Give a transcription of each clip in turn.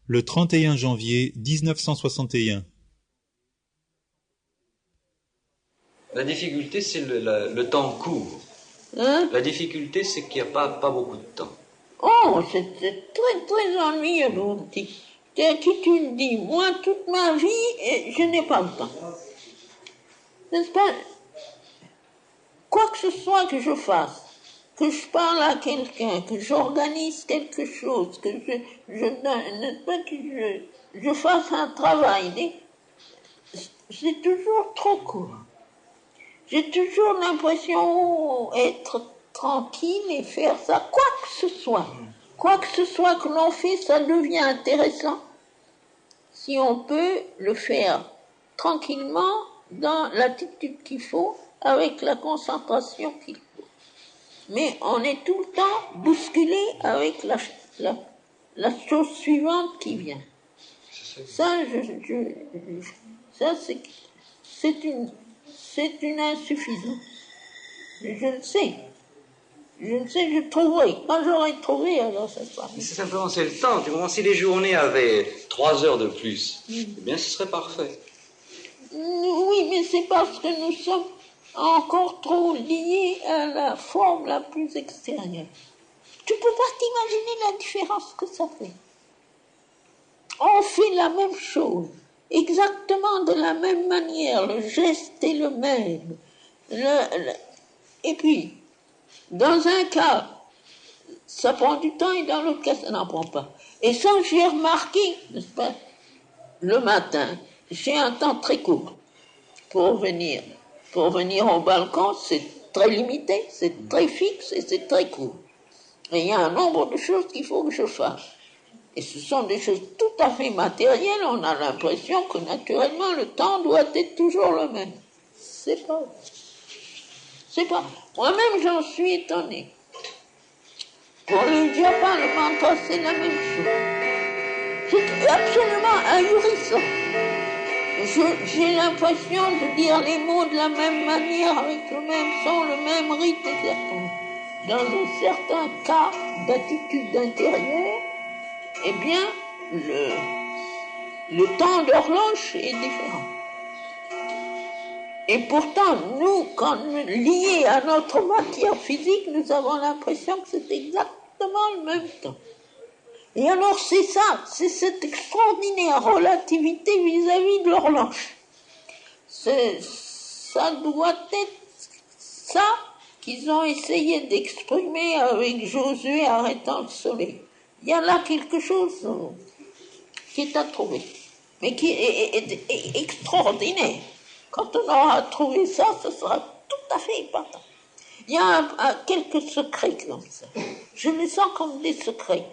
Le 31 janvier 1961. La difficulté, c'est le temps court. Hein? La difficulté, c'est qu'il n'y a pas beaucoup de temps. Oh, c'est très, très ennuyeux, mon petit. Qui tu me dis, moi, toute ma vie, je n'ai pas le temps. N'est-ce pas? Quoi que ce soit que je fasse, que je parle à quelqu'un, que j'organise quelque chose, que n'est-ce pas, que je fasse un travail, c'est toujours trop court. J'ai toujours l'impression d'être tranquille et faire ça, quoi que ce soit. Quoi que ce soit que l'on fait, ça devient intéressant si on peut le faire tranquillement, dans l'attitude qu'il faut, avec la concentration qu'il faut. Mais on est tout le temps bousculé avec la chose suivante qui vient. Ça, ça c'est une insuffisance. Je le sais. Je trouverai. Quand j'aurai trouvé, alors ça sera. Mais c'est simplement, c'est le temps. Tu comprends, si les journées avaient 3 heures de plus, eh bien, ce serait parfait. Oui, mais c'est parce que nous sommes encore trop liés à la forme la plus extérieure. Tu peux pas t'imaginer la différence que ça fait. On fait la même chose, exactement de la même manière, le geste est le même. Et puis, dans un cas, ça prend du temps et dans l'autre cas, ça n'en prend pas. Et ça, j'ai remarqué, n'est-ce pas, le matin, j'ai un temps très court pour venir. Pour venir au balcon, c'est très limité, c'est très fixe et c'est très court. Et il y a un nombre de choses qu'il faut que je fasse. Et ce sont des choses tout à fait matérielles. On a l'impression que naturellement, le temps doit être toujours le même. C'est pas. Moi-même, j'en suis étonnée. Pour le diapha, le mantra, c'est la même chose. C'est absolument ahurissant. J'ai l'impression de dire les mots de la même manière, avec le même son, le même rythme, etc. Dans un certain cas d'attitude intérieure, eh bien, le temps d'horloge est différent. Et pourtant, nous, quand liés à notre matière physique, nous avons l'impression que c'est exactement le même temps. Et alors c'est ça, c'est cette extraordinaire relativité vis-à-vis de l'horloge. Ça doit être ça qu'ils ont essayé d'exprimer avec Josué arrêtant le soleil. Il y a là quelque chose qui est à trouver, mais qui est extraordinaire. Quand on aura trouvé ça, ce sera tout à fait épatant. Il y a quelques secrets comme ça. Je les sens comme des secrets.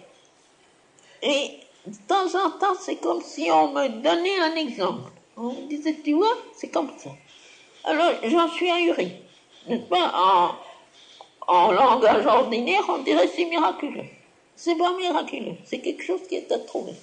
Et de temps en temps, c'est comme si on me donnait un exemple. On me disait, tu vois, c'est comme ça. Alors, j'en suis ahuri. N'est-ce pas? En langage ordinaire, on dirait c'est miraculeux. C'est pas miraculeux, c'est quelque chose qui est à trouver.